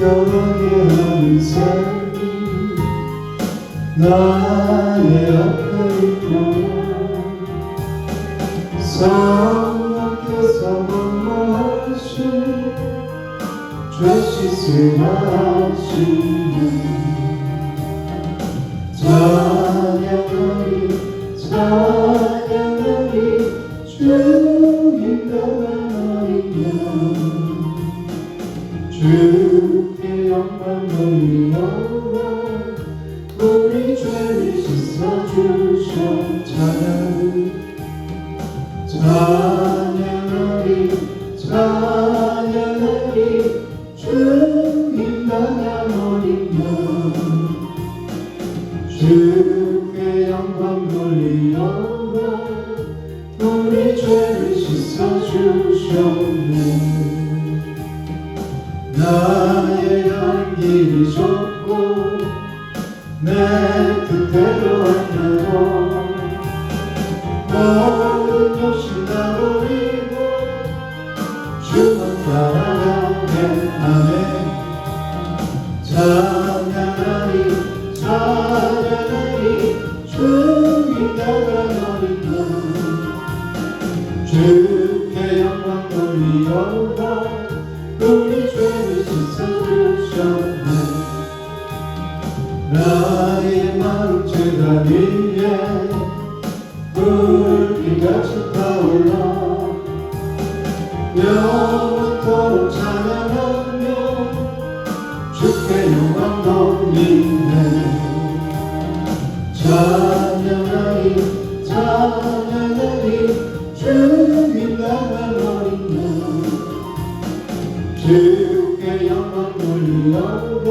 영원히 하는 삶이 나의 앞에 있고 성령께서 권고하신 죄 씻으라시니 찬양하리 찬양하리 주님 나라이며 주께 영광 돌리어라 우리 죄를 씻어주셔 찬양하리 찬양하리 주님 나라 어린 양 주께 영광 돌리어라 우리 죄를 씻어주셨네 나의 갈 길이 좁고 내 뜻대로 하려고 모든 욕심 다 버리고 주만 따라가네 아멘 찬양하리 찬양하리 주님 나라 어린 양 주께 영광 돌리어라 우리 죄를 씻어주셨네 나의 마음 제단 위에 불길같이 타올라 영원토록 찬양하며 주께 영광 돌리네 찬양하리 찬양하리 주님 나라 어린 양 주께 영광 돌리어라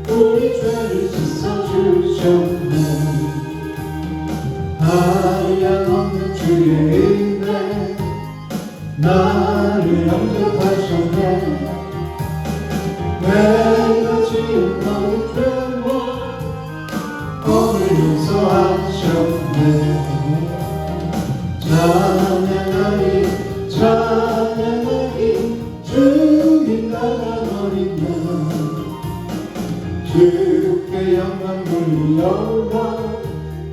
우리 죄를 씻어주셨네 한량없는 주의 은혜 나를 영접하셨네 내가 지은 모든 죄와 오늘 용서하셨네 찬양하리 찬양하리 주님 나라 어린 양 주께 영광 돌리어라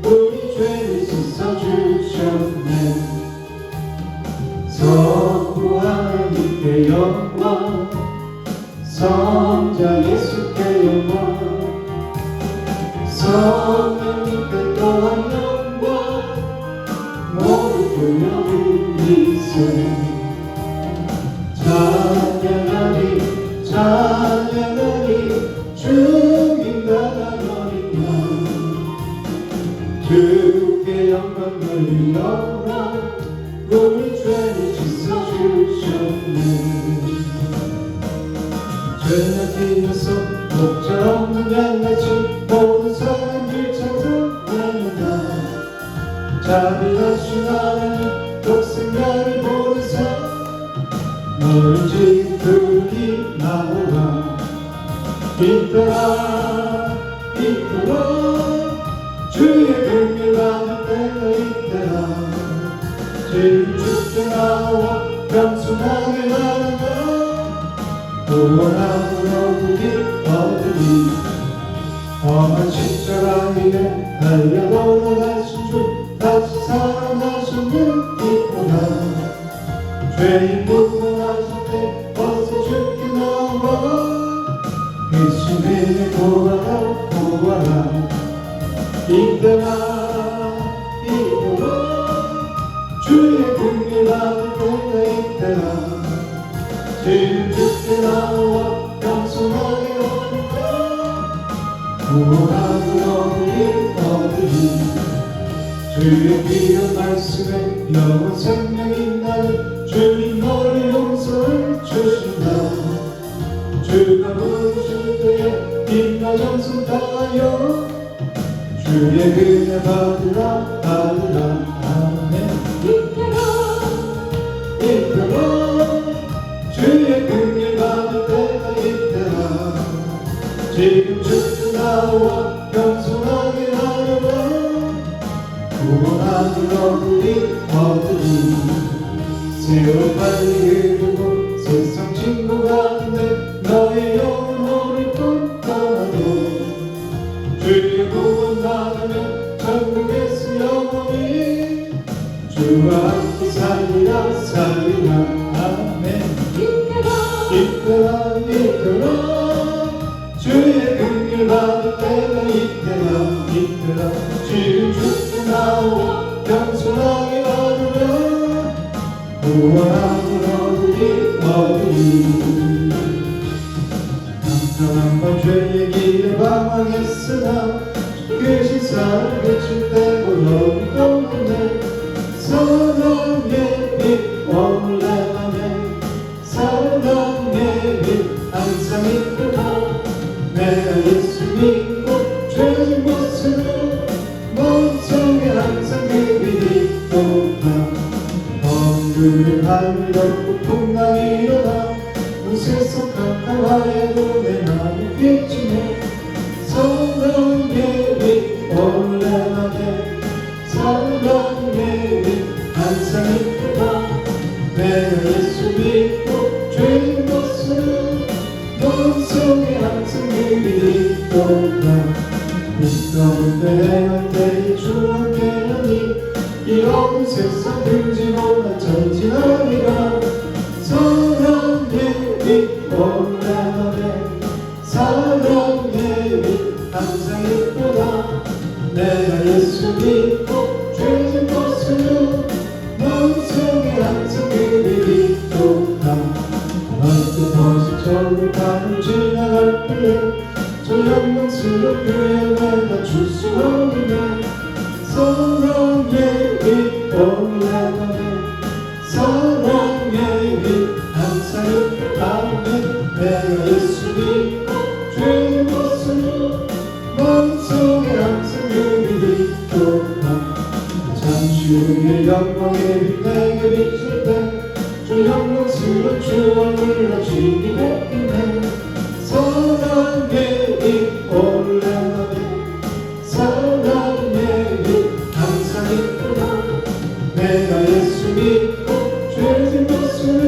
우리 죄를 씻어주셨네 성부 하나님께 영광 성자 예수께 영광 성령님께 또한 영광 모두 돌려드리세 찬양하리 찬양하리 주님 나라 어린 양 주께 영광 돌리어라 우리 죄를 씻어주셨네 죄악이면서 목자 없는 양같이 모든 사람들 찬송합니다 자비하신 하나님 독생자를 보내사 너를 지은 그릇이 나오라 이때라 이때라 주의 긍휼 받을 때가 이때라 죄를 죽게 나와 겸손하게 나아가 구원함으로 우리 얻으리 험한 십자가 위에 달려 돌아가신 주 다시 살아나신 느끼구나 죄인 구원하실 때 어서 죽게 나와 예수님의 구하라 구하라 이때라 주의 긍휼 받을 때가 이때라 죄인 죽게 나와 겸손하게 오니까 구원함으로 우리 얻으리 주의 귀한 말씀에 영원 생명이 있나니 주님 너를 용서를 주신다 주가 부르실 때에 빛나 정성 다하여 주의 은혜 받으라 받으라 아멘 이때라 이때라 주의 긍휼 받을 때가 이때라 지금 죽게 나와 겸손하게 하려라 구원하는 우리 얻으리 세월 빨리 흐르고 세상 친구 가운데 너의 영혼 구원받으면 천국에서 영원히 주와 함께 살리라 살리라 아멘. 이끌어 이끌어 주의 긍휼 받을 때가 이때라 이때라 지금 죽고 나와 겸손하게 받으면 구원함을 얻으리 한번 죄의 길을 방황했으나 그 시사를 비출 때고 너무 떠났네. 사랑의 빛 오늘 내 맘에 사랑의 빛 항상 있구나. 내가 예수 믿고 죄진 것으로 마음속에 항상 그 빛이 있구나. 엉금을 하늘 덮고 풍랑이 일어나 무쇠속 가까워해도 내 마음이 비치네. 사랑의 빛 오늘 내 맘에 사랑의 빛 항상 있구나. 내가 예수 믿고 죄진 것으로 마음속에 항상 그 빛이 있구나. 가운데 행할 때에 주와 함께하니 이 어두운 세상 들지 못한 전진하리라. 사랑의 빛 오늘 내 맘에 사랑의 빛 항상 있구나. 내가 예수 믿고 죄진 것으로 마음속에 항상 그 빛이 있구나. 넓은 곳이 저를 가는 지나갈 때에 저 영광스러운 교회 내가 줄 수 없네. 사랑의 빛 오늘 내 맘에 사랑의 빛 항상 있구나. 내가 예수 믿고 죄진 것으로 마음속에 항상 그 빛이 있구나. 잠시 후에 영광의 빛 내게 비칠 때 주 영광스러운 주 얼굴로 주님이 있네. 사랑의 빛 오늘 내 맘에 사랑의 빛 항상 있구나. 내가 예수 믿고 죄진 것으로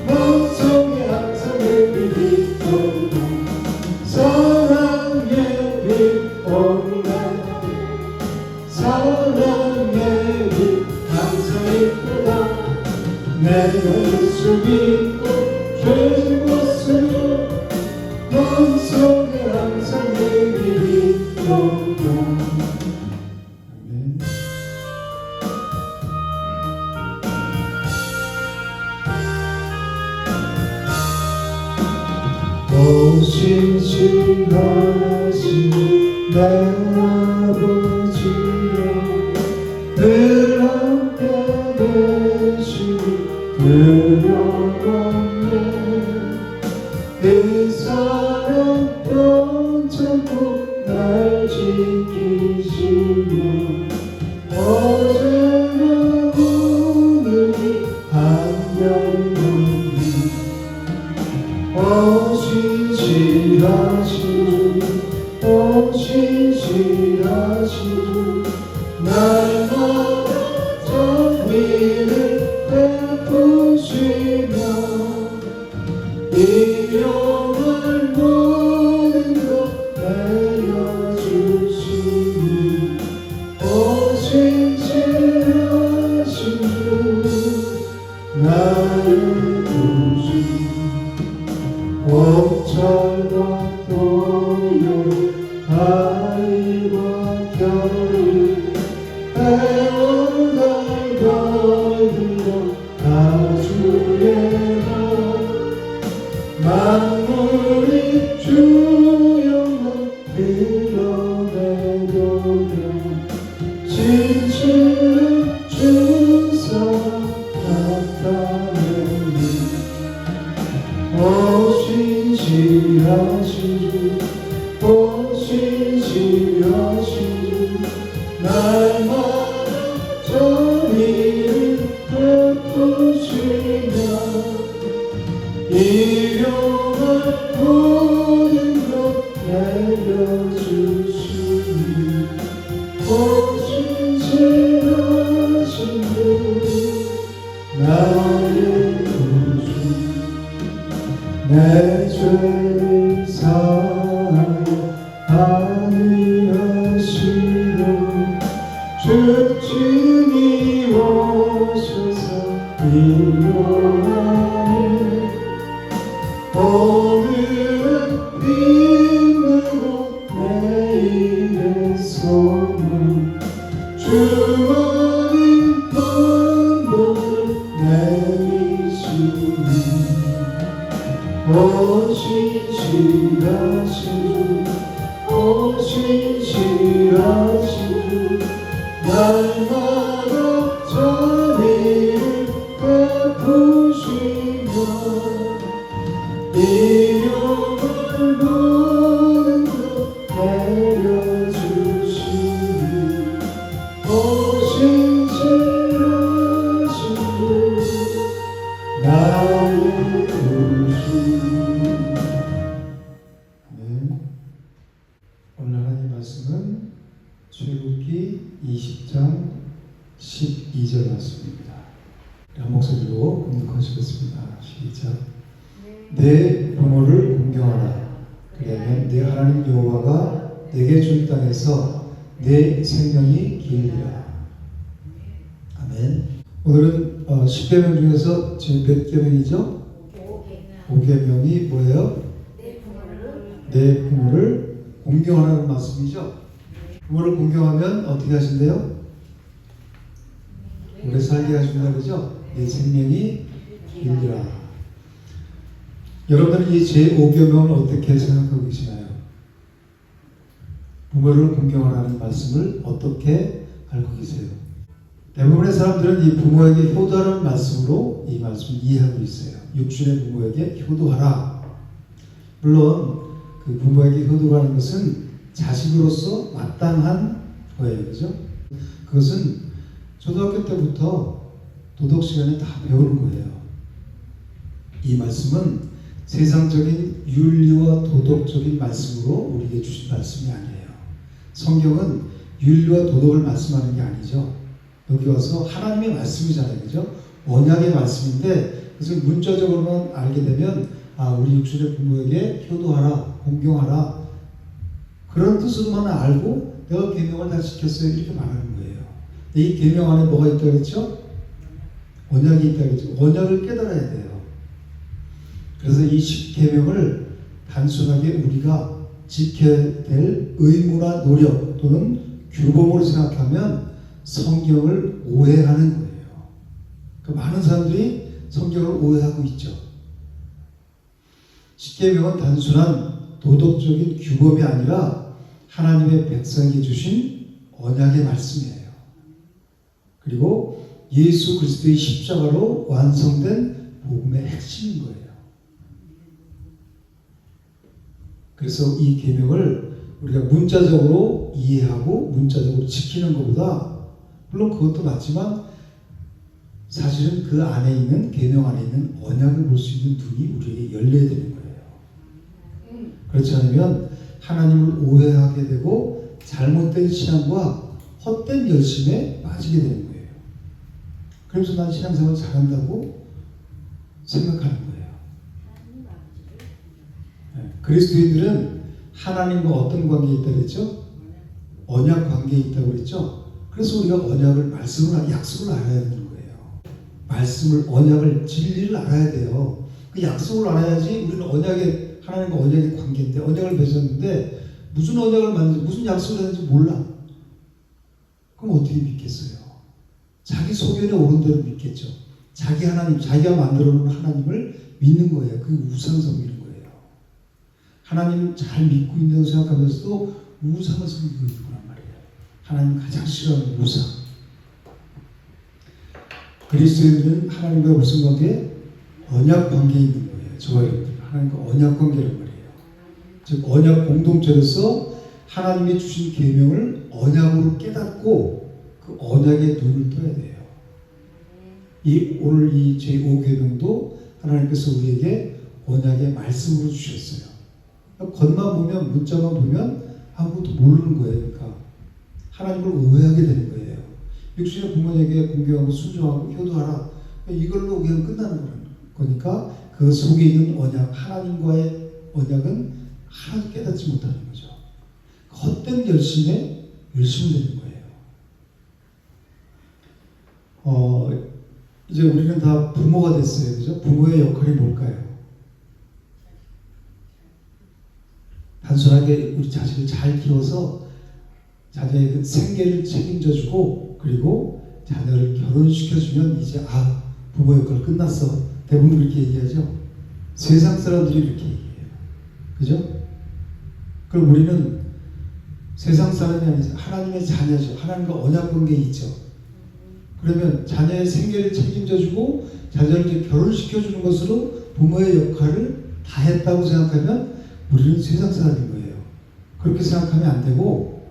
마음속에 항상 그 빛이 있구나. 사랑의 빛 오늘 내 맘에 사랑의 빛 항상 있구나. 내가 예수 믿고 죄진 것으로 마음속에 항상 그 빛이 있구나. 신실하신 내 아버지여 늘 함께 계시니 늘 영원해. 이 사랑던 참고 날 지키시며 어제나 오늘이 한명뿐이 신실하신 주 날마다 정의를 베푸시며 일용할 모든 것 내려주시니 신실하신 주 나의 구주. 옥철과 또요 아이와 겨울 해와 달과 흘러 다 주의 맘 만물이 주 영광 드러내도록 진실을 주사 나타내니 신실하신 주 신실하신 주 날마다 정의를 베푸시며 일용할 모든 것 내려주시니 신실하신 주 나의 구주. 내 죄를 사하여 하늘하여 소망 주만이 방법을 내리시니 신실하신 주 날마다 자비를 베푸시며 이름을 모든 것 내려주시니 신실하신 주 나의 구주. 오늘 하나님 말씀은 출애굽기 20장 12절 말씀입니다. 한 목소리로 공독하시겠습니다. 시작. 내 부모를 공경하라. 그리하면 내 하나님 여호와가 내게 준 땅에서 내 생명이 길리라. 아멘. 오늘은 10계명 중에서 지금 몇 계명이죠? 5계명이 뭐예요? 내 부모를 공경하라는 말씀이죠. 부모를 공경하면 어떻게 하신대요? 오래 살게 하신다 그러죠? 내 생명이 길리라. 여러분들은 이 제5계명을 어떻게 생각하고 계시나요? 부모를 공경하라는 말씀을 어떻게 알고 계세요? 대부분의 사람들은 이 부모에게 효도하라는 말씀으로 이 말씀을 이해하고 있어요. 육신의 부모에게 효도하라. 물론 그 부모에게 효도하는 것은 자식으로서 마땅한 거예요. 그죠? 그것은 초등학교 때부터 도덕 시간에 다 배우는 거예요. 이 말씀은 세상적인 윤리와 도덕적인 말씀으로 우리에게 주신 말씀이 아니에요. 성경은 윤리와 도덕을 말씀하는 게 아니죠. 여기 와서 하나님의 말씀이잖아요. 그죠? 언약의 말씀인데 그래서 문자적으로만 알게 되면 우리 육신의 부모에게 효도하라, 공경하라 그런 뜻으로만 알고 내가 계명을 다 지켰어요 이렇게 말하는 거예요. 이 계명 안에 뭐가 있다고 그랬죠? 언약이 있다고 그랬죠. 언약을 깨달아야 돼요. 그래서 이 10계명을 단순하게 우리가 지켜야 될 의무나 노력 또는 규범으로 생각하면 성경을 오해하는 거예요. 그러니까 많은 사람들이 성경을 오해하고 있죠. 10계명은 단순한 도덕적인 규범이 아니라 하나님의 백성에게 주신 언약의 말씀이에요. 그리고 예수 그리스도의 십자가로 완성된 복음의 핵심인 거예요. 그래서 이 계명을 우리가 문자적으로 이해하고 문자적으로 지키는 것보다 물론 그것도 맞지만 사실은 그 안에 있는 계명 안에 있는 언약을 볼 수 있는 눈이 우리에게 열려야 되는 거예요. 그렇지 않으면 하나님을 오해하게 되고 잘못된 신앙과 헛된 열심에 빠지게 되는 거예요. 그래서 난 신앙생활 잘한다고 생각하는 거예요. 그리스도인들은 하나님과 어떤 관계에 있다고 그랬죠? 언약 관계에 있다고 그랬죠? 그래서 우리가 언약을 말씀을 약속을 알아야 되는 거예요. 말씀을 언약을 진리를 알아야 돼요. 그 약속을 알아야지 우리는 언약의 하나님과 언약의 관계인데 언약을 맺었는데 무슨 언약을 만드는지 무슨 약속을 하는지 몰라. 그럼 어떻게 믿겠어요? 자기 소견에 오른 대로 믿겠죠. 자기 하나님, 자기가 만들어 놓은 하나님을 믿는 거예요. 그게 우상 섬기는 거예요. 하나님 잘 믿고 있다고 생각하면서도 우상을 섬기고 있는 거란 말이에요. 하나님 가장 싫어하는 우상. 그리스도인들은 하나님과 무슨 관계? 언약 관계에 있는 거예요. 저와 여러분들 하나님과 언약 관계란 말이에요. 즉 언약 공동체로서 하나님이 주신 계명을 언약으로 깨닫고 그 언약에 눈을 떠야 돼요. 오늘 이 제5계명도 하나님께서 우리에게 언약의 말씀으로 주셨어요. 겉만 보면 문자만 보면 아무것도 모르는 거예요. 그러니까 하나님을 오해하게 되는 거예요. 육신의 부모에게 공경하고 순종하고 효도하라. 이걸로 그냥 끝나는 거니까 그 속에 있는 언약, 하나님과의 언약은 하나도 깨닫지 못하는 거죠. 헛된 열심에 열심되는 거예요. 이제 우리는 다 부모가 됐어요. 그죠? 부모의 역할이 뭘까요? 단순하게 우리 자식을 잘 키워서 자녀의 그 생계를 책임져주고 그리고 자녀를 결혼시켜주면 이제 부모 역할 끝났어. 대부분 그렇게 얘기하죠. 세상 사람들이 그렇게 얘기해요. 그죠? 그럼 우리는 세상 사람이 아니죠. 하나님의 자녀죠. 하나님과 언약 관계에 있죠. 그러면 자녀의 생계를 책임져주고 자녀를 이제 결혼시켜주는 것으로 부모의 역할을 다 했다고 생각하면 우리는 세상 사람인 거예요. 그렇게 생각하면 안 되고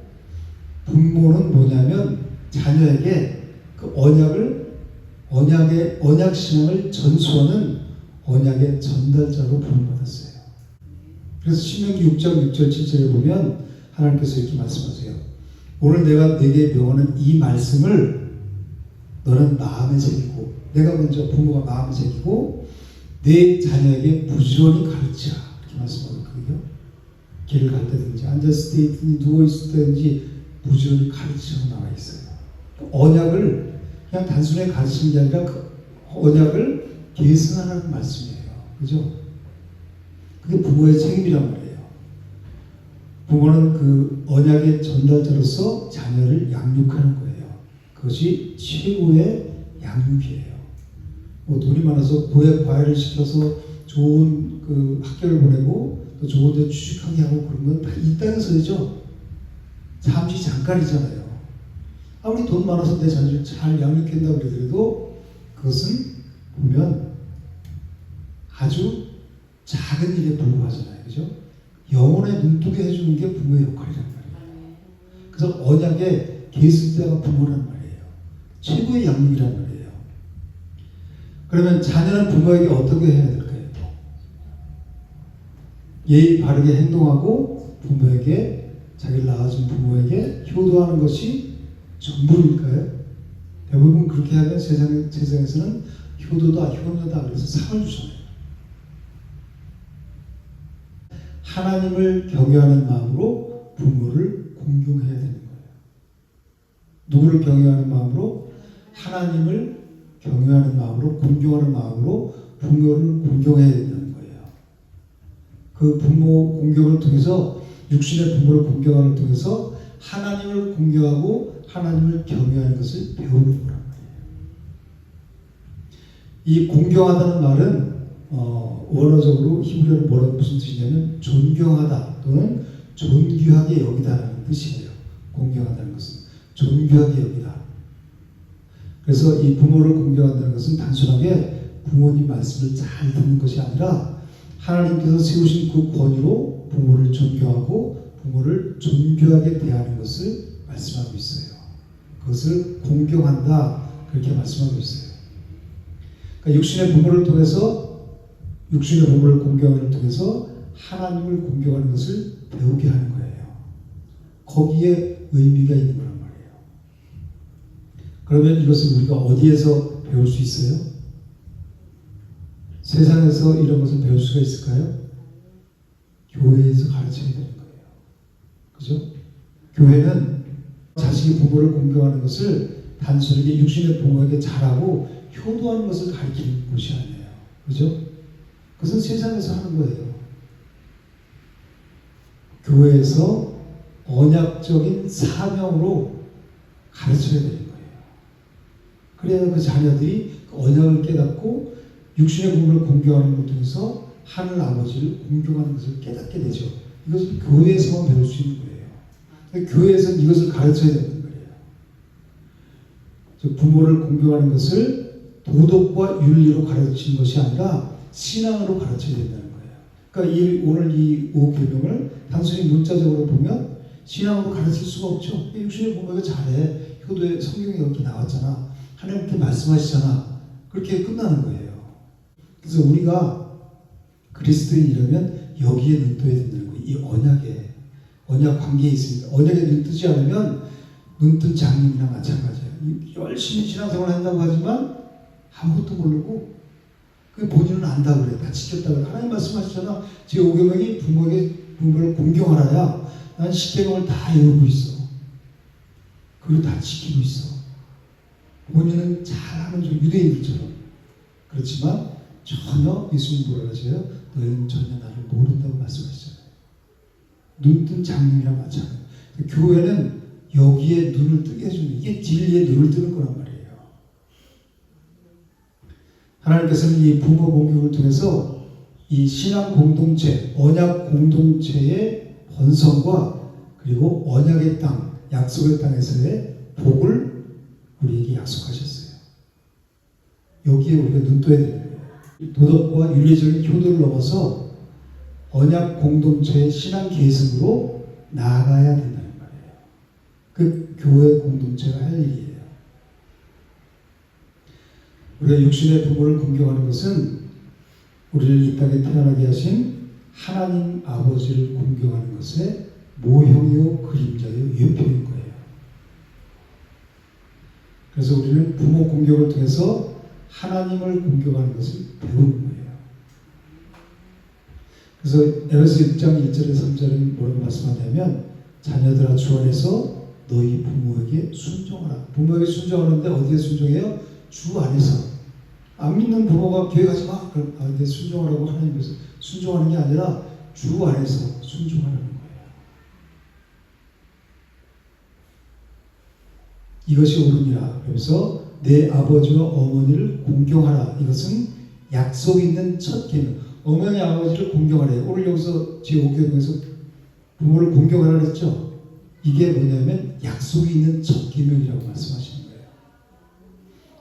부모는 뭐냐면 자녀에게 그 언약 신앙을 전수하는 언약의 전달자로 부름받았어요. 그래서 신명기 6장 6절 7절에 보면 하나님께서 이렇게 말씀하세요. 오늘 내가 내게 명하는 이 말씀을 너는 마음에 새기고, 내가 먼저 부모가 마음에 새기고 내 자녀에게 부지런히 가르치라. 이렇게 말씀하거든요. 길을 갈 때든지 앉았을 때든지 누워있을 때든지 부지런히 가르치라고 나와 있어요. 언약을 그냥 단순히 가르치는 게 아니라 그 언약을 계승하라는 말씀이에요. 그죠? 그게 부모의 책임이란 말이에요. 부모는 그 언약의 전달자로서 자녀를 양육하는 거예요. 그것이 최고의 양육이에요. 뭐 돈이 많아서 과외를 시켜서 좋은 그 학교를 보내고 또 좋은 데 취직하게 하고 그런 건 다 이 땅에서죠. 잠시 잠깐이잖아요. 아무리 돈 많아서 내 자녀를 잘 양육한다고 그러더라도 그것은 보면 아주 작은 일에 불과하잖아요. 그죠? 영혼에 눈뜨게 해주는 게 부모의 역할이란 말이에요. 그래서 언약의 계승자가 부모란 말이에요. 최고의 양육이란 말이에요. 그러면 자녀는 부모에게 어떻게 해야 될까요? 예의 바르게 행동하고 부모에게, 자기를 낳아준 부모에게 효도하는 것이 전부일까요? 대부분 그렇게 하면 세상에서는 효도다, 효녀다 그래서 상을 주잖아요. 하나님을 경외하는 마음으로 부모를 공경해야 되는 거예요. 누구를 경외하는 마음으로? 하나님을 경외하는 마음으로, 공경하는 마음으로 부모를 공경해야 된다는 거예요. 그 부모 공경을 통해서, 육신의 부모를 공경하는 통해서 하나님을 공경하고 하나님을 경외하는 것을 배우는 거란 말이에요. 이 공경하다는 말은 원어적으로 히브리어로 무슨 뜻이냐면 존경하다 또는 존귀하게 여기다라는 뜻이에요. 공경하다는 것은 존귀하게 여기다. 그래서 이 부모를 공경한다는 것은 단순하게 부모님 말씀을 잘 듣는 것이 아니라 하나님께서 세우신 그 권위로 부모를 존경하고 부모를 존귀하게 대하는 것을 말씀하고 있어요. 그것을 공경한다 그렇게 말씀하고 있어요. 그러니까 육신의 부모를 공경하는 통해서 하나님을 공경하는 것을 배우게 하는 거예요. 거기에 의미가 있는 거란 말이에요. 그러면 이것을 우리가 어디에서 배울 수 있어요? 세상에서 이런 것을 배울 수가 있을까요? 교회에서 가르쳐야 되는 거예요. 그죠? 교회는 자식이 부모를 공경하는 것을 단순하게 육신의 부모에게 잘하고 효도하는 것을 가르치는 곳이 아니에요. 그죠? 그것은 세상에서 하는 거예요. 교회에서 언약적인 사명으로 가르쳐야 되는 거예요. 그래야 그 자녀들이 그 언약을 깨닫고 육신의 부모를 공경하는 것을 통해서 하늘 아버지를 공경하는 것을 깨닫게 되죠. 이것을 교회에서만 배울 수 있는 거예요. 교회에서는 이것을 가르쳐야 되는 거예요. 부모를 공경하는 것을 도덕과 윤리로 가르치는 것이 아니라 신앙으로 가르쳐야 된다는 거예요. 그러니까 오늘 이 5계명을 단순히 문자적으로 보면 신앙으로 가르칠 수가 없죠. 육신의 부모가 잘해. 효도에 성경에 이렇게 나왔잖아. 하나님께 말씀하시잖아. 그렇게 끝나는 거예요. 그래서 우리가 그리스도인이라면 여기에 눈떠야 된다는 거예요. 이 언약 관계에 있습니다. 언약에 눈뜨지 않으면 눈뜬 장님이나 마찬가지예요. 열심히 신앙생활 한다고 하지만 아무것도 모르고 그 본인은 안다고 그래. 다 지켰다고 그래. 하나님 말씀하시잖아. 제5계명이 부모를 공경하라야 난 10계명을 다 외우고 있어. 그리고 다 지키고 있어. 본인은 잘하는 중 유대인들처럼. 그렇지만 전혀 예수님 뭐라 하세요? 너희는 전혀 나를 모른다고 말씀하시잖아요. 눈뜬 장님이랑 마찬가지예요. 교회는 여기에 눈을 뜨게 해주는, 이게 진리에 눈을 뜨는 거란 말이에요. 하나님께서는 이 부모 공격을 통해서 이 신앙 공동체, 언약 공동체의 번성과 그리고 언약의 땅, 약속의 땅에서의 복을 우리에게 약속하셨어요. 여기에 우리가 눈 떠야 되는 거예요. 도덕과 윤리적인 효도를 넘어서 언약 공동체의 신앙 계승으로 나아가야 된다는 말이에요. 그 교회 공동체가 할 일이에요. 우리가 육신의 부모를 공경하는 것은 우리를 이 땅에 태어나게 하신 하나님 아버지를 공경하는 것의 모형이요 그림자요 예표인 거예요. 그래서 우리는 부모 공경을 통해서 하나님을 공경하는 것을 배우는 거예요. 그래서 에베소 6장 1절에 3절은 뭐라고 말씀하냐면 자녀들아 주 안에서 너희 부모에게 순종하라. 부모에게 순종하는데 어디에 순종해요? 주 안에서. 안 믿는 부모가 교회 가지 마. 그럼 내 순종하라고 하나님께서 순종하는 게 아니라 주 안에서 순종하라는 거예요. 이것이 옳으니라. 그래서 내 아버지와 어머니를 공경하라. 이것은 약속 있는 첫 계명. 어머니 아버지를 공경하래요. 오늘 여기서 제5계명에서 부모를 공경하라 그랬죠. 이게 뭐냐면 약속이 있는 첫 계명이라고 말씀하시는 거예요.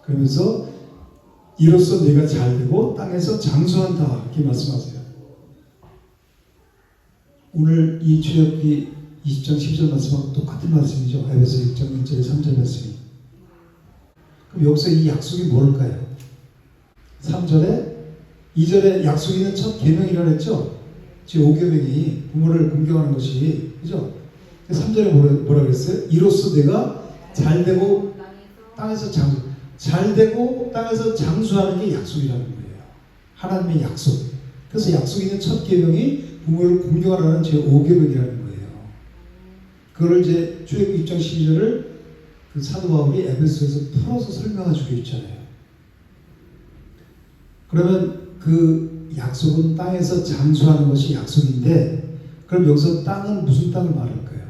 그러면서 이로써 내가 잘되고 땅에서 장수한다 이렇게 말씀하세요. 오늘 이 출애굽기 20장 10절 말씀하고 똑같은 말씀이죠. 에베소 6장 1절에 3절 말씀이. 그럼 여기서 이 약속이 뭘까요? 3절에 2절에 약속이 있는 첫 계명이라고 했죠. 제5계명이 부모를 공경하는 것이, 그죠? 3절에 뭐라 그랬어요? 이로써 내가 잘되고 땅에서 장수. 잘되고 땅에서 장수하는 게 약속이라는 거예요. 하나님의 약속. 그래서 약속 있는 첫 계명이 부모를 공경하라는 제5계명이라는 거예요. 그걸 이제 출애굽기 6장 12절을 그 사도 바울이 에베소에서 풀어서 설명해 주고 있잖아요. 그러면 그 약속은 땅에서 장수하는 것이 약속인데, 그럼 여기서 땅은 무슨 땅을 말할까요?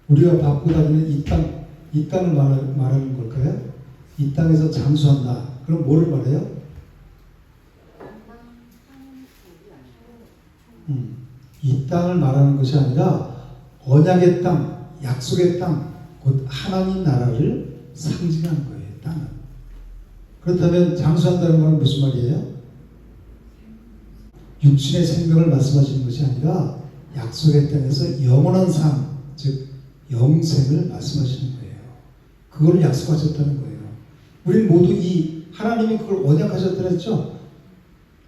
우리가 밟고 다니는 이 땅을 말하는 걸까요? 이 땅에서 장수한다. 그럼 뭐를 말해요? 이 땅을 말하는 것이 아니라 언약의 땅, 약속의 땅, 곧 하나님 나라를 상징하는 거예요. 땅은. 그렇다면 장수한다는 말은 무슨 말이에요? 육신의 생명을 말씀하시는 것이 아니라 약속의 땅에서 영원한 삶, 즉 영생을 말씀하시는 거예요. 그걸 약속하셨다는 거예요. 우리는 모두 이 하나님이 그걸 언약하셨다 했죠?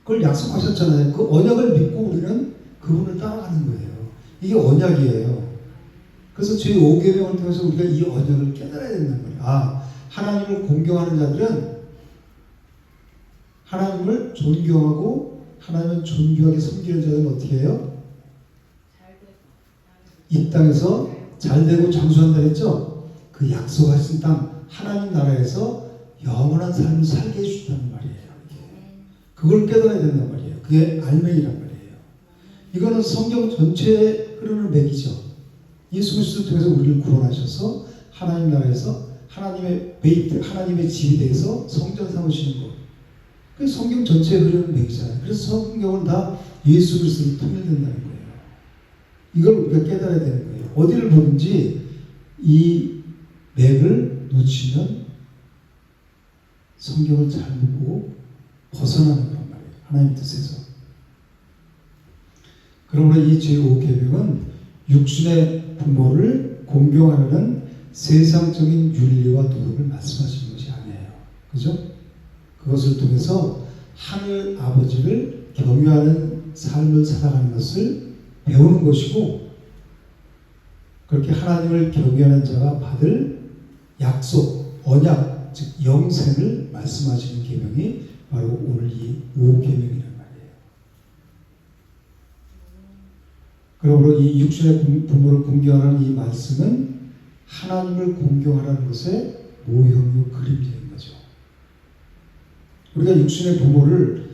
그걸 약속하셨잖아요. 그 언약을 믿고 우리는 그분을 따라가는 거예요. 이게 언약이에요. 그래서 제5계명을 통해서 우리가 이 언약을 깨달아야 된다는 거예요. 아, 하나님을 공경하는 자들은 하나님을 존경하고 하나님을 존귀하게 섬기는 자들은 어떻게 해요? 이 땅에서 잘되고 장수한다 했죠? 그 약속하신 땅, 하나님 나라에서 영원한 삶을 살게 해주신다는 말이에요. 그걸 깨달아야 된단 말이에요. 그게 알맹이란 말이에요. 이거는 성경 전체에 흐르는 맥이죠. 예수 그리스도를 통해서 우리를 구원하셔서 하나님 나라에서 하나님의 베이트, 하나님의 집이 돼서 성전 삼으시는 것. 그게 성경 전체에 흐르는 맥이잖아요. 그래서 성경은 다 예수 그리스도를 통일된다는 거예요. 이걸 우리가 깨달아야 되는 거예요. 어디를 보든지 이 맥을 놓치면 성경을 잘못 보고 벗어나는 거란 말이에요. 하나님 뜻에서. 그러므로 이 제5계명은 육신의 부모를 공경하는 세상적인 윤리와 도덕을 말씀하시는 것이 아니에요. 그죠? 그것을 통해서 하늘 아버지를 경외하는 삶을 살아가는 것을 배우는 것이고, 그렇게 하나님을 경외하는 자가 받을 약속, 언약, 즉 영생을 말씀하시는 계명이 바로 오늘 이 5계명이란 말이에요. 그러므로 이 육신의 부모를 공경하라는 이 말씀은 하나님을 공경하라는 것의 모형이요 그림자인 거죠. 우리가 육신의 부모를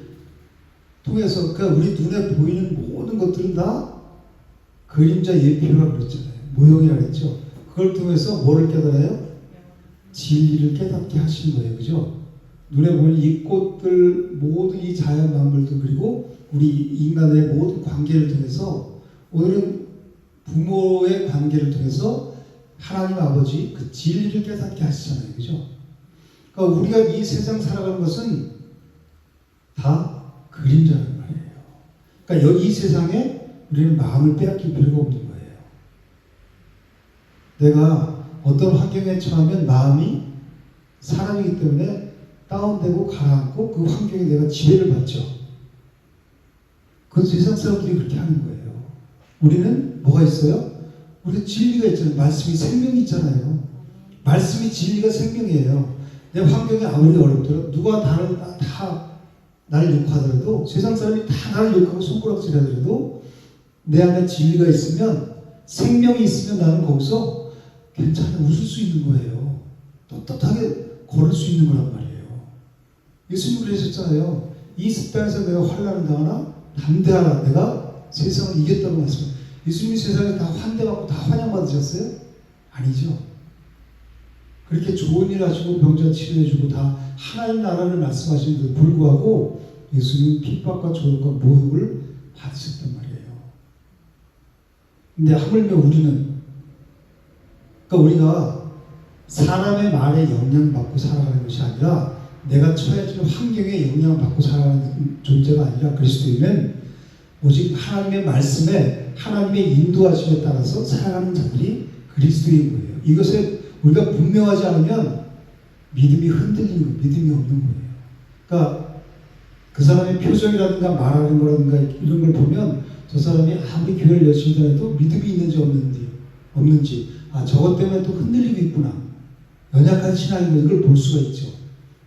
통해서, 그러니까 우리 눈에 보이는 모든 것들은 다 그림자 예표라고 그랬잖아요. 모형이라고 했죠. 그걸 통해서 뭐를 깨달아요? 진리를 깨닫게 하시는 거예요. 그죠? 눈에 보면 이 꽃들, 모든 이 자연 만물들, 그리고 우리 인간의 모든 관계를 통해서, 오늘은 부모의 관계를 통해서 하나님 아버지 그 진리를 깨닫게 하시잖아요. 그죠? 그러니까 우리가 이 세상 살아가는 것은 다 그림자란 말이에요. 그러니까 이 세상에 우리는 마음을 빼앗길 필요가 없는 거예요. 내가 어떤 환경에 처하면 마음이 사람이기 때문에 다운되고 가라앉고 그 환경에 내가 지배를 받죠. 그건 세상 사람들이 그렇게 하는 거예요. 우리는 뭐가 있어요? 우리는 진리가 있잖아요. 말씀이 생명이 있잖아요. 말씀이 진리가 생명이에요. 내 환경이 아무리 어렵더라도 누가 다 나를 욕하더라도, 세상 사람이 다 나를 욕하고 손가락질 하더라도 내 안에 진리가 있으면, 생명이 있으면 나는 거기서 괜찮아 웃을 수 있는 거예요. 떳떳하게 걸을 수 있는 거란 말이에요. 예수님 그러셨잖아요. 이 십자가에서 내가 환난을 당하나 담대하라, 내가 세상을 이겼다고 말씀해요. 예수님이 세상에 다 환대받고 다 환영받으셨어요? 아니죠. 그렇게 좋은 일 하시고 병자 치료해주고 다 하나님 나라를 말씀하시는데도 불구하고 예수님은 핍박과 조롱과 모욕을 받으셨단 말이에요. 근데 하물며 우리는, 그러니까 우리가 사람의 말에 영향받고 살아가는 것이 아니라, 내가 처해지는 환경에 영향받고 살아가는 존재가 아니라, 그리스도인은 오직 하나님의 말씀에, 하나님의 인도하심에 따라서 살아가는 자들이 그리스도인 거예요. 이것을 우리가 분명하지 않으면 믿음이 흔들리는 거예요. 믿음이 없는 거예요. 그러니까 그 사람의 표정이라든가 말하는 거라든가 이런 걸 보면 저 사람이 아무리 교회를 열심히 다녀도 믿음이 있는지 없는지, 아, 저것 때문에 또 흔들리고 있구나, 연약한 신앙인 이걸 볼 수가 있죠.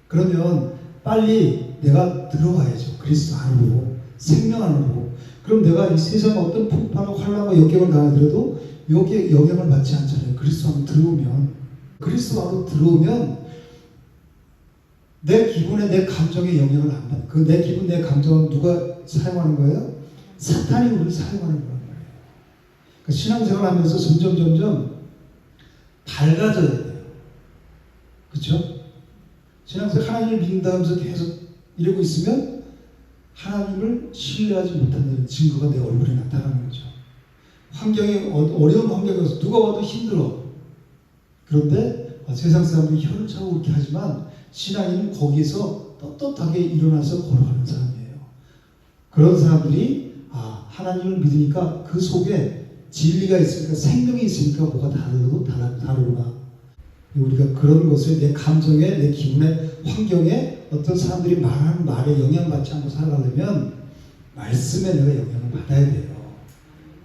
그러면 빨리 내가 들어가야죠. 그리스도 안으로, 생명 안으로. 그럼 내가 이 세상 어떤 풍파나 환난과 역경을 당하더라도 여기에 영향을 받지 않잖아요. 그리스도 안으로 들어오면. 그리스도 안으로 들어오면 내 기분에, 내 감정에 영향을 안 받는, 그 내 기분, 내 감정은 누가 사용하는 거예요? 사탄이 우리를 사용하는 거란 말이에요. 그러니까 신앙생활 하면서 점점 밝아져야 돼요. 그렇죠? 신앙생활 하나님을 믿는다 하면서 계속 이러고 있으면 하나님을 신뢰하지 못한다는 증거가 내 얼굴에 나타나는 거죠. 환경이 어려운 환경에서 누가 와도 힘들어. 그런데 세상 사람들이 혀를 차고 그렇게 하지만 신앙인은 거기서 떳떳하게 일어나서 걸어가는 사람이에요. 그런 사람들이 하나님을 믿으니까 그 속에 진리가 있으니까, 생명이 있으니까 뭐가 다르구나. 우리가 그런 것을 내 감정에, 내 기분에, 환경에 어떤 사람들이 말하는 말에 영향받지 않고 살아가려면 말씀에 내가 영향을 받아야 돼요.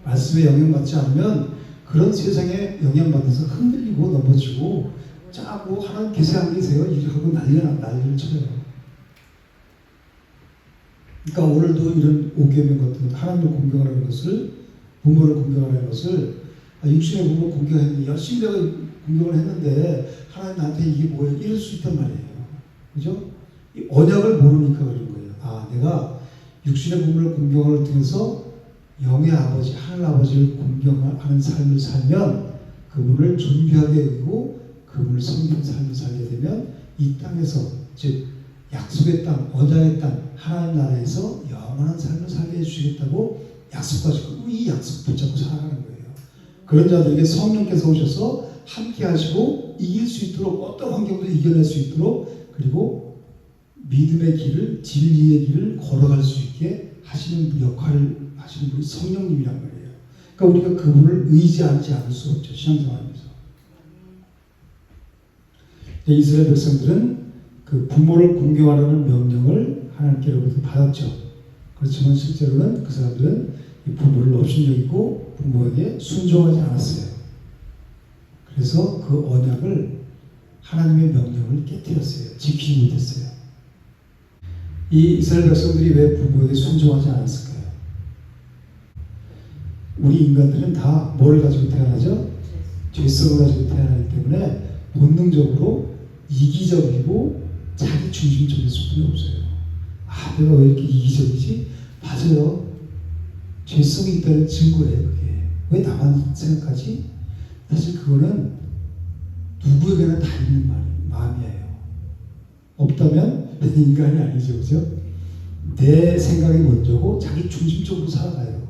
말씀에 영향받지 않으면 그런 세상에 영향받아서 흔들리고 넘어지고 짜고 하나님 계세요 안 계세요? 이러고 난리를 쳐요. 그러니까 오늘도 이런 오계명 같은 하나님을 공경하는 것을, 부모를 공경하는 것을, 육신의 부모를 공경했는데 열심히 내가 공경을 했는데 하나님 나한테 이게 뭐예요? 이럴 수 있단 말이에요. 그죠? 이 언약을 모르니까 그런 거예요. 내가 육신의 부모를 공경을 통해서 영의 아버지, 하늘 아버지를 공경하는 삶을 살면, 그분을 존귀하게 여기고 그분을 섬기는 삶을 살게 되면 이 땅에서, 즉 약속의 땅, 언약의 땅, 하나님 나라에서 영원한 삶을 살게 해주시겠다고 약속하시고, 이 약속 붙잡고 살아가는 거예요. 그런 자들에게 성령께서 오셔서 함께 하시고 이길 수 있도록, 어떤 환경도 이겨낼 수 있도록, 그리고 믿음의 길을, 진리의 길을 걸어갈 수 있게 하시는 역할을 하시는 분이 성령님이란 말이에요. 그러니까 우리가 그분을 의지하지 않을 수 없죠. 신앙생활하면서. 이스라엘 백성들은 그 부모를 공경하라는 명령을 하나님께로부터 받았죠. 그렇지만 실제로는 그 사람들은 이 부모를 업신여기고 부모에게 순종하지 않았어요. 그래서 그 언약을, 하나님의 명령을 깨뜨렸어요. 지키지 못했어요. 이 이스라엘 백성들이 왜 부모에게 순종하지 않았을까요? 우리 인간들은 다 뭘 가지고 태어나죠? 죄성을 가지고 태어나기 때문에 본능적으로 이기적이고 자기 중심적일 수밖에 없어요. 내가 왜 이렇게 이기적이지? 맞아요. 죄성이 있다는 증거예요. 그게. 왜 나만 생각하지? 사실 그거는 누구에게나 다 있는 마음이에요. 없다면 인간이 아니죠, 그죠? 내 생각이 먼저고 자기 중심적으로 살아가요.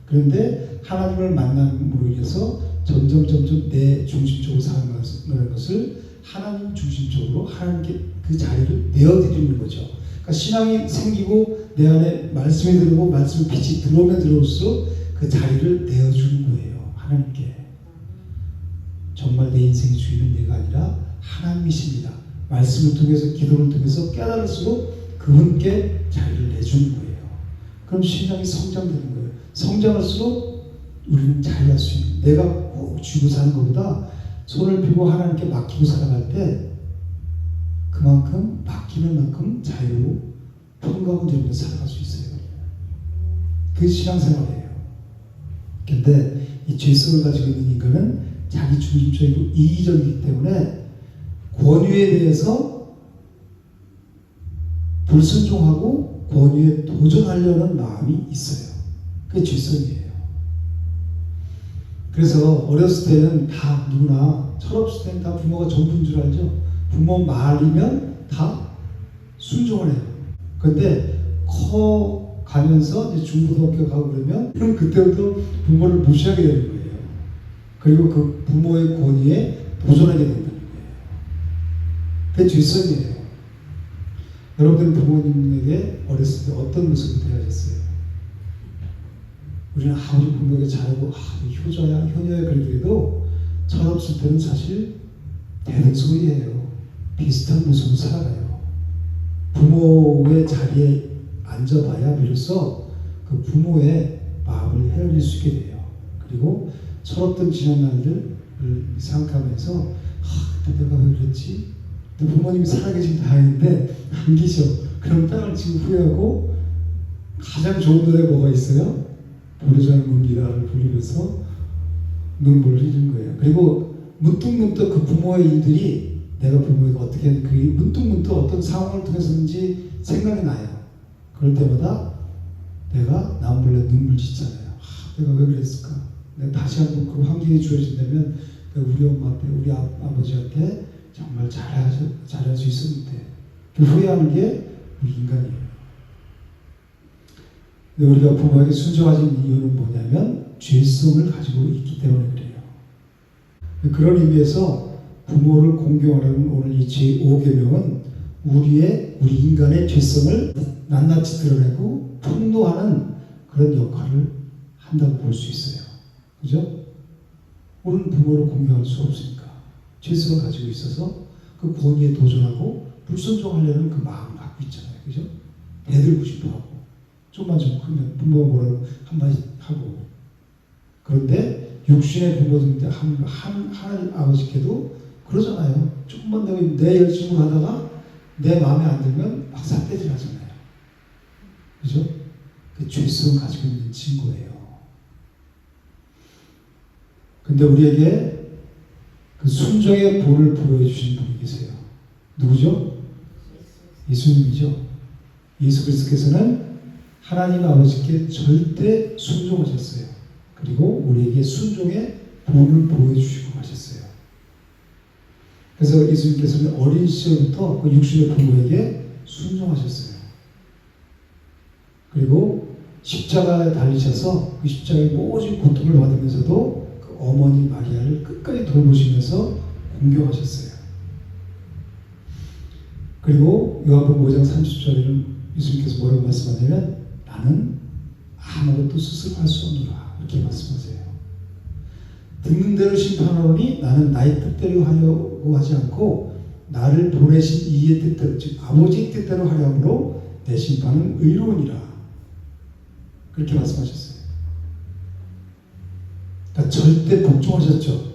그런데 하나님을 만남으로 인해서 점점 내 중심적으로 살아가는 것을 하나님 중심적으로 하나님께 그 자리를 내어드리는 거죠. 그러니까 신앙이 생기고 내 안에 말씀이 들어오고 말씀의 빛이 들어오면 들어올수록 그 자리를 내어주는 거예요. 하나님께. 정말 내 인생의 주인은 내가 아니라 하나님이십니다. 말씀을 통해서 기도를 통해서 깨달을수록 그분께 자리를 내주는 거예요. 그럼 신앙이 성장되는 거예요. 성장할수록 우리는 자유할 수 있는, 내가 꼭 쥐고 사는 것보다 손을 펴고 하나님께 맡기고 살아갈 때 그만큼 맡기는 만큼 자유로 평강을 누리며 살아갈 수 있어요. 그게 신앙생활이에요. 근데 이 죄성을 가지고 있는 인간은 자기 중심적이고 이기적이기 때문에 권위에 대해서 불순종하고 권위에 도전하려는 마음이 있어요. 그게 죄성이에요. 그래서 어렸을 때는 다 누구나, 철없을 때는 다 부모가 전부인 줄 알죠? 부모 말이면 다 순종을 해요. 근데 커 가면서 이제 중고등학교 가고 그러면 그때부터 부모를 무시하게 되는 거예요. 그리고 그 부모의 권위에 도전하게 된다는 거예요. 그게 죄성이에요. 여러분들은 부모님에게 어렸을 때 어떤 모습을 대하셨어요? 우리는 아무리 부모에게 잘하고 효자야 효녀야 그래도 철없을 때는 사실 대등소이예요. 비슷한 모습으로 살아가요. 부모의 자리에 앉아봐야 비로소 그 부모의 마음을 헤아릴 수 있게 돼요. 그리고 철없던 지난 날들을 생각하면서 그때 내가 왜 그랬지? 근데 부모님이 살아계신 다행인데 안 계셔. 그럼 땅을 지금 후회하고 가장 좋은 노래가 뭐가 있어요? 보리잘무미라를 부르면서 눈물을 흘리는 거예요. 그리고 문득문득 그 부모의 일들이 내가 부모에게 어떻게 했는지 그게 문득문득 어떤 상황을 통해서든지 생각이 나요. 그럴 때마다 내가 남 몰래 눈물 짓잖아요. 내가 왜 그랬을까? 내가 다시 한번 그 환경이 주어진다면 우리 엄마한테 우리 아버지한테 정말 잘할 수 있었는데 그 후회하는 게 우리 인간이에요. 근데 우리가 부모에게 순종하지 이유는 뭐냐면 죄성을 가지고 있기 때문에 그래요. 그런 의미에서 부모를 공경하라는 오늘 이 제5계명은 우리 인간의 죄성을 낱낱이 드러내고 폭로하는 그런 역할을 한다고 볼 수 있어요. 그죠? 우리는 부모를 공경할 수 없으니까 죄성을 가지고 있어서 그 권위에 도전하고 불순종하려는 그 마음을 갖고 있잖아요. 그죠? 대들고 싶어하고 좀만 좀 크면 부모가 뭐라고 한마디 하고. 그런데 육신의 부모들인데 하나님 아버지께도 그러잖아요. 조금만 내 열심을 하다가 내 마음에 안 들면 막 삿대질 하잖아요. 그죠? 그 죄성을 가지고 있는 친구예요. 근데 우리에게 그 순종의 본을 보여주신 분이 계세요. 누구죠? 예수님이죠. 예수 그리스도께서는 하나님 아버지께 절대 순종하셨어요. 그리고 우리에게 순종의 본을 보여주시고 가셨어요. 그래서 예수님께서는 어린 시절부터 그 육신의 부모에게 순종하셨어요. 그리고 십자가에 달리셔서 그 십자가의 모든 고통을 받으면서도 그 어머니 마리아를 끝까지 돌보시면서 공경하셨어요. 그리고 요한복음 5장 30절에는 예수님께서 뭐라고 말씀하냐면 나는 아무것도 스스로 할 수 없노라 이렇게 말씀하세요. 듣는 대로 심판하노니 나는 나의 뜻대로 하려고 하지 않고 나를 보내신 이의 뜻대로 즉 아버지의 뜻대로 하려 함으로 내 심판은 의로우니라 그렇게 말씀하셨어요. 그러니까 절대 복종하셨죠.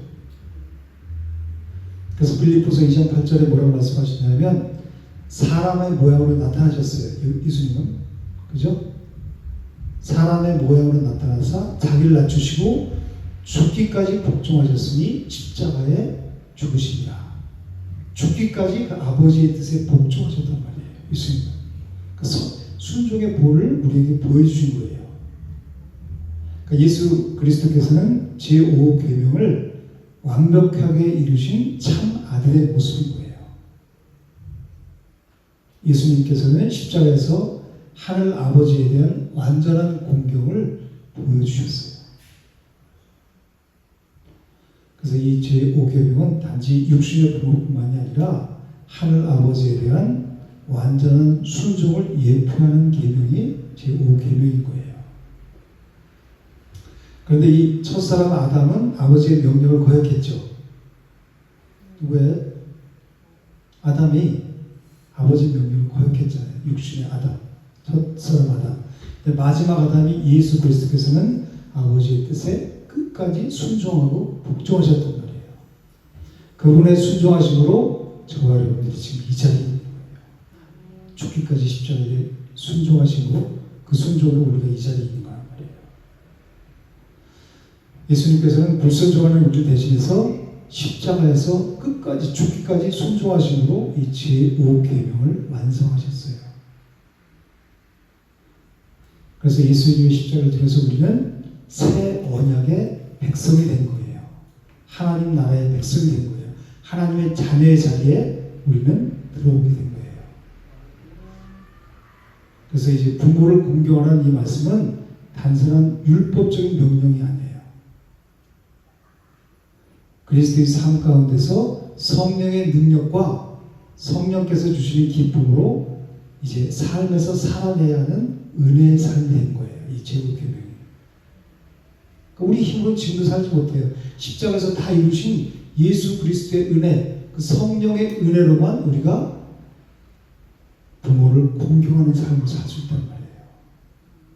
그래서 빌립보서 2장 8절에 뭐라고 말씀하시냐면 사람의 모양으로 나타나셨어요. 예수님은. 그죠? 사람의 모양으로 나타나서 자기를 낮추시고 죽기까지 복종하셨으니 십자가에 죽으시니라. 죽기까지 그 아버지의 뜻에 복종하셨단 말이에요. 예수님은. 그래서 순종의 본을 우리에게 보여주신 거예요. 그러니까 예수 그리스도께서는 제5계명을 완벽하게 이루신 참 아들의 모습인 거예요. 예수님께서는 십자가에서 하늘 아버지에 대한 완전한 공경을 보여주셨어요. 그래서 이 제5계명은 단지 육신의 부모뿐만이 아니라 하늘 아버지에 대한 완전한 순종을 예표하는 계명이 제5계명인 거예요. 그런데 이 첫사람 아담은 아버지의 명령을 거역했죠. 왜? 아담이 아버지의 명령을 거역했잖아요. 육신의 아담, 첫사람 아담. 근데 마지막 아담이 예수 그리스도께서는 아버지의 뜻에 끝까지 순종하고 복종하셨단 말이에요. 그분의 순종하심으로 저와 여러분들이 지금 이 자리에 있는 거예요. 죽기까지 십자가에 순종하심으로 그 순종으로 우리가 이 자리에 있는 거란 말이에요. 예수님께서는 불순종하는 우리 대신해서 십자가에서 끝까지 죽기까지 순종하심으로 이 제5계명을 완성하셨어요. 그래서 예수님의 십자가를 통해서 우리는 새 언약의 백성이 된 거예요. 하나님 나라의 백성이 된 거예요. 하나님의 자녀의 자리에 우리는 들어오게 된 거예요. 그래서 이제 부모를 공경하라는 이 말씀은 단순한 율법적인 명령이 아니에요. 그리스도의 삶 가운데서 성령의 능력과 성령께서 주시는 기쁨으로 이제 삶에서 살아내야 하는 은혜의 삶이 된 거예요. 이 제5계명이. 우리 힘으로 지금도 살지 못해요. 십자가에서 다 이루신 예수 그리스도의 은혜, 그 성령의 은혜로만 우리가 부모를 공경하는 삶을 살 수 있단 말이에요.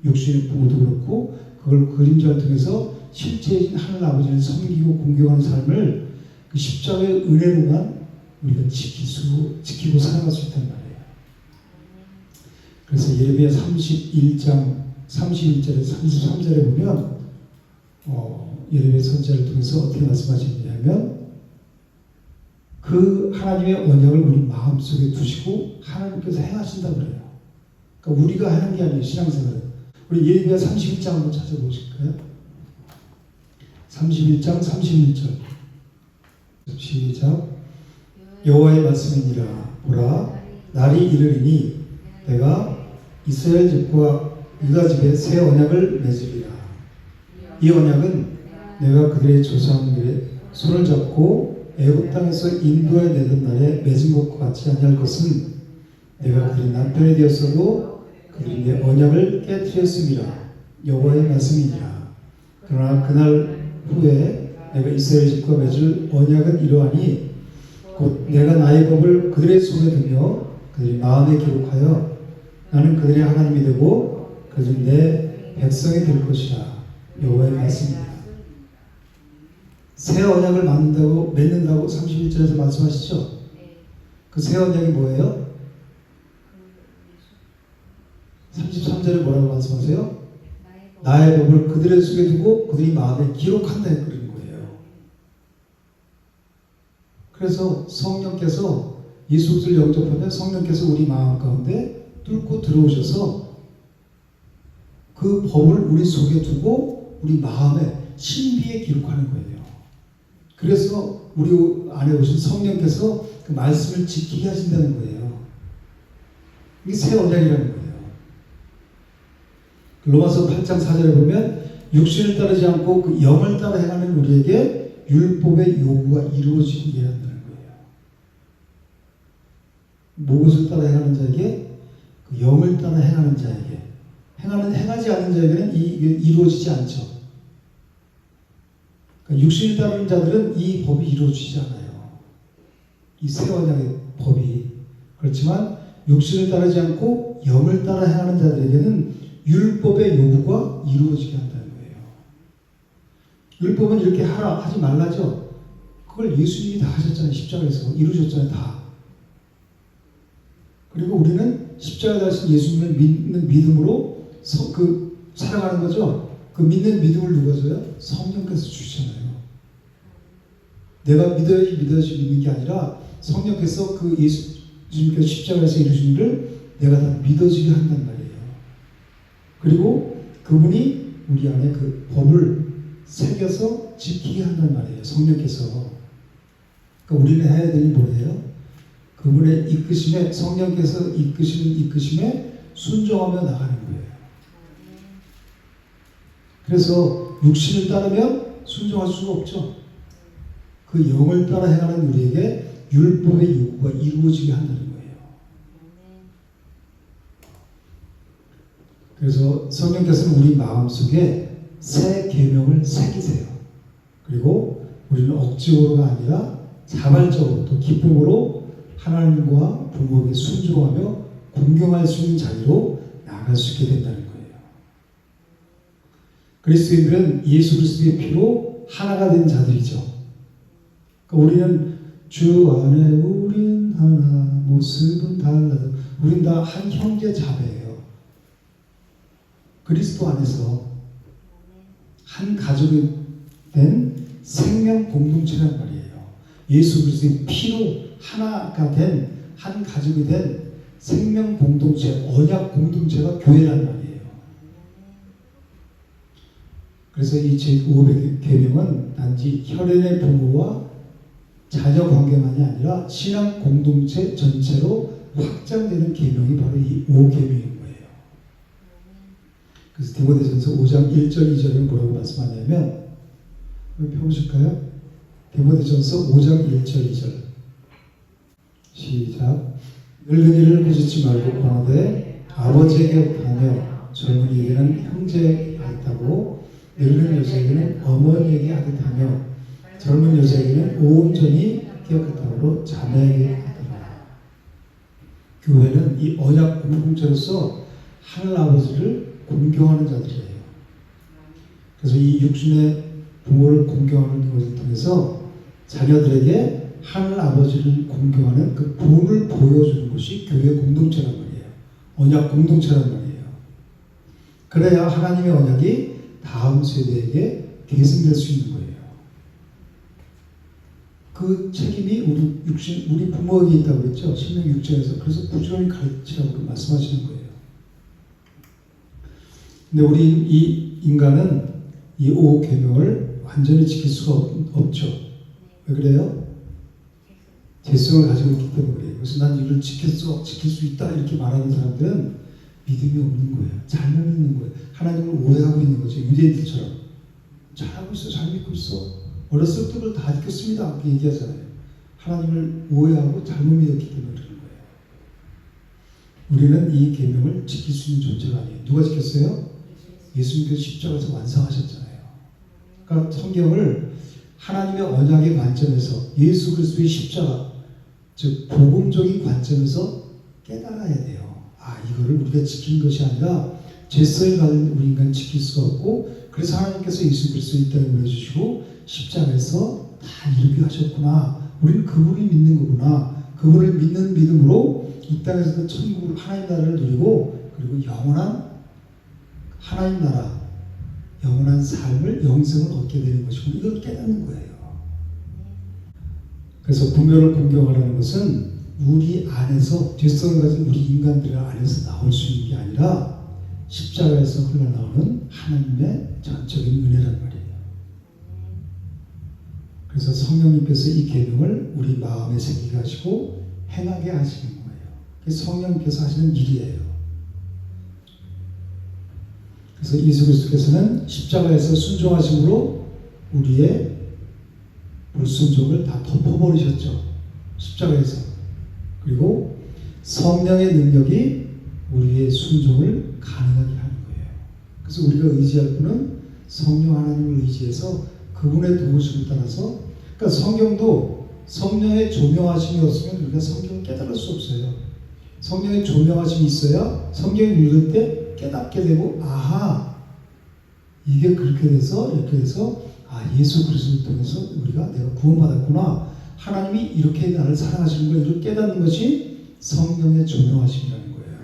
육신의 부모도 그렇고 그걸 그림자를 통해서 실제인 하늘 아버지를 섬기고 공경하는 삶을 그 십자가의 은혜로만 우리가 지키고 살아갈 수 있단 말이에요. 그래서 예레미야 31장 31절에서 33절에 보면 예레미야 선지자를 통해서 어떻게 말씀하시느냐면 그 하나님의 언약을 우리 마음속에 두시고 하나님께서 행하신다고 그래요. 그러니까 우리가 하는 게 아니에요. 신앙생활은. 우리 예레미야 31장 한번 찾아보실까요? 31장 31절 시작. 여호와의 말씀이니라. 보라, 날이 이르리니 내가 이스라엘 집과 유다 집에 새 언약을 맺으리라. 이 언약은 내가 그들의 조상들의 손을 잡고 애굽 땅에서 인도해 내던 날에 맺은 것과 같이 아니할 것은 내가 그들의 남편이 되었어도 그들이 내 언약을 깨뜨렸음이라. 여호와의 말씀이니라. 그러나 그날 후에 내가 이스라엘 집과 맺을 언약은 이러하니 곧 내가 나의 법을 그들의 손에 두며 그들의 마음에 기록하여 나는 그들의 하나님이 되고 그들이 내 백성이 될 것이라. 여호와의 말씀입니다. 새 언약을 맺는다고 31절에서 말씀하시죠? 그 새 언약이 뭐예요? 33절에 뭐라고 말씀하세요? 나의 법을 그들의 속에 두고 그들이 마음에 기록한다 그런 거예요. 그래서 성령께서 예수 그리스도를 영접하면 성령께서 우리 마음 가운데 뚫고 들어오셔서 그 법을 우리 속에 두고 우리 마음에 신비에 기록하는 거예요. 그래서 우리 안에 오신 성령께서 그 말씀을 지키게 하신다는 거예요. 이게 새 언약이라는 거예요. 로마서 8장 4절에 보면 육신을 따르지 않고 그 영을 따라 행하는 우리에게 율법의 요구가 이루어지게 한다는 거예요. 무엇을 따라 행하는 자에게? 그 영을 따라 행하는 자에게. 행하지 않는 자에게는 이게 이루어지지 않죠. 그러니까 육신을 따르는 자들은 이 법이 이루어지지 않아요. 이 새 언약의 법이. 그렇지만 육신을 따르지 않고 영을 따라 행하는 자들에게는 율법의 요구가 이루어지게 한다는 거예요. 율법은 이렇게 하라 하지 말라죠. 그걸 예수님이 다 하셨잖아요. 십자가에서 이루셨잖아요. 다. 그리고 우리는 십자가에 달리신 예수님을 믿는 믿음으로 살아가는 거죠. 그 믿는 믿음을 누가 줘요? 성령께서 주시잖아요. 내가 믿어야지 믿는 게 아니라 성령께서 그 예수님께서 십자가에서 이루신 일을 내가 다 믿어지게 한단 말이에요. 그리고 그분이 우리 안에 그 법을 새겨서 지키게 한단 말이에요. 성령께서. 그러니까 우리는 해야 되는 뭐예요? 그분의 이끄심에, 성령께서 이끄시는 이끄심에 순종하며 나가는 거예요. 그래서 육신을 따르면 순종할 수가 없죠. 그 영을 따라 행하는 우리에게 율법의 요구가 이루어지게 한다는 거예요. 그래서 성령께서는 우리 마음속에 새 계명을 새기세요. 그리고 우리는 억지로가 아니라 자발적으로 또 기쁨으로 하나님과 부모에게 순종하며 공경할 수 있는 자리로 나아갈 수 있게 된다는 거예요. 그리스도인들은 예수 그리스도의 피로 하나가 된 자들이죠. 그러니까 우리는 주 안에 우린 하나, 모습은 달라도 우린 다 한 형제 자매예요. 그리스도 안에서 한 가족이 된 생명 공동체란 말이에요. 예수 그리스도의 피로 하나가 된 한 가족이 된 생명 공동체, 언약 공동체가 교회란 말이에요. 그래서 이 제500 계명은 단지 혈연의 부모와 자녀 관계만이 아니라 신앙 공동체 전체로 확장되는 계명이 바로 이 5계명인 거예요. 그래서 디모데전서 5장 1절 2절에 뭐라고 말씀하냐면, 펴보실까요? 디모데전서 5장 1절 2절 시작. 늙은이를 꾸짖지 말고 권하되 아버지에게 하며 젊은이에게는 형제가 있다고, 늙은 여자에게는 어머니에게 하듯 하며 젊은 여자에게는 온전히 기억했다고 자매에게 하더라. 교회는 이 언약 공동체로서 하늘 아버지를 공경하는 자들이에요. 그래서 이 육신의 부모를 공경하는 것을 통해서 자녀들에게 하늘 아버지를 공경하는 그 본을 보여주는 것이 교회 공동체란 말이에요. 언약 공동체란 말이에요. 그래야 하나님의 언약이 다음 세대에게 계승될 수 있는 거예요. 그 책임이 우리 부모에게 있다고 그랬죠. 신명 6절에서. 그래서 부지런히 가르치라고 말씀하시는 거예요. 근데 우리 이 인간은 이 5계명을 완전히 지킬 수가 없죠. 왜 그래요? 죄성을 가지고 있기 때문에 그래요. 그래서 난 이걸 지킬 수 있다 이렇게 말하는 사람들은 믿음이 없는 거예요. 잘못 믿는 거예요. 하나님을 오해하고 있는 거죠. 유대인들처럼. 잘하고 있어, 잘 믿고 있어. 어렸을 때 그걸 다 지켰습니다. 그렇게 얘기하잖아요. 하나님을 오해하고 잘못 믿었기 때문에 그러는 거예요. 우리는 이 계명을 지킬 수 있는 존재가 아니에요. 누가 지켰어요? 예수님께서 십자가에서 완성하셨잖아요. 그러니까 성경을 하나님의 언약의 관점에서, 예수 그리스도의 십자가, 즉 복음적인 관점에서 깨달아야 돼요. 아, 이거를 우리가 지키는 것이 아니라 죄성을 가진 우리 인간 지킬 수가 없고, 그래서 하나님께서 예수 그리스도 이 땅에 보내주시고 십자가에서 다 이루게 하셨구나. 우리는 그분을 믿는 거구나. 그분을 믿는 믿음으로 이 땅에서도 천국으로 하나님 나라를 누리고, 그리고 영원한 하나님 나라, 영원한 삶을, 영생을 얻게 되는 것이고, 이걸 깨닫는 거예요. 그래서 부모를 공경하라는 것은 우리 안에서, 죄성을 가진 우리 인간들 안에서 나올 수 있는 게 아니라 십자가에서 흘러나오는 하나님의 전적인 은혜란 말이에요. 그래서 성령님께서 이 계명을 우리 마음에 새기게 하시고 행하게 하시는 거예요. 그게 성령님께서 하시는 일이에요. 그래서 예수 그리스도께서는 십자가에서 순종하심으로 우리의 불순종을 다 덮어버리셨죠. 십자가에서. 그리고 성령의 능력이 우리의 순종을 가능하게 하는 거예요. 그래서 우리가 의지할 분은 성령 하나님을 의지해서 그분의 도우심을 따라서, 그러니까 성경도 성령의 조명하심이 없으면 우리가 성경을 깨달을 수 없어요. 성령의 조명하심이 있어야 성경을 읽을 때 깨닫게 되고, 아하, 이게 그렇게 돼서 이렇게 돼서, 아, 예수 그리스도를 통해서 내가 구원받았구나. 하나님이 이렇게 나를 사랑하시는 걸 이렇게 깨닫는 것이 성령의 조명하심이라는 거예요.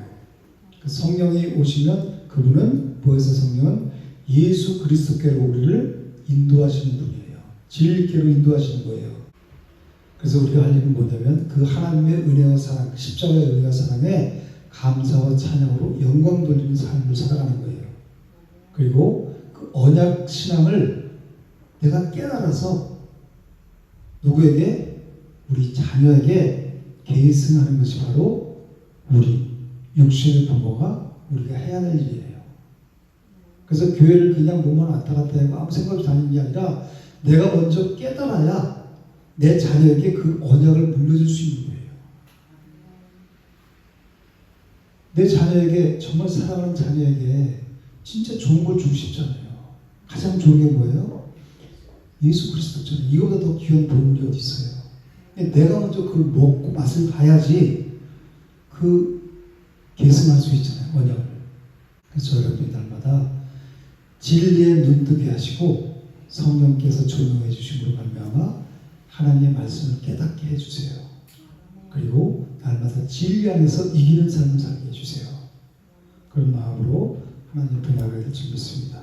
성령이 오시면 그분은, 뭐에서 성령은 예수 그리스도께로 우리를 인도하시는 분이에요. 진리께로 인도하시는 거예요. 그래서 우리가 할 일은 뭐냐면 그 하나님의 은혜와 사랑, 십자가의 은혜와 사랑에 감사와 찬양으로 영광 돌리는 삶을 살아가는 거예요. 그리고 그 언약 신앙을 내가 깨달아서 누구에게? 우리 자녀에게 계승하는 것이 바로 우리 육신의 부모가 우리가 해야 할 일이에요. 그래서 교회를 그냥 몸만 왔다 갔다 하고 아무 생각 없이 다니는 게 아니라 내가 먼저 깨달아야 내 자녀에게 그 언약을 물려줄 수 있는 거예요. 내 자녀에게, 정말 사랑하는 자녀에게 진짜 좋은 걸 주고 싶잖아요. 가장 좋은 게 뭐예요? 예수 그리스도잖아요. 이거보다 더 귀한 보물이 어디 있어요? 내가 먼저 그걸 먹고 맛을 봐야지 계승할 수 있잖아요. 언약을. 그래서 여러분이 날마다 진리에 눈뜨게 하시고 성령께서 조명해 주심으로 말미암아 하나님의 말씀을 깨닫게 해주세요. 그리고 날마다 진리 안에서 이기는 삶을 살게 해주세요. 그런 마음으로 하나님 앞에 나가야 될 줄 믿습니다.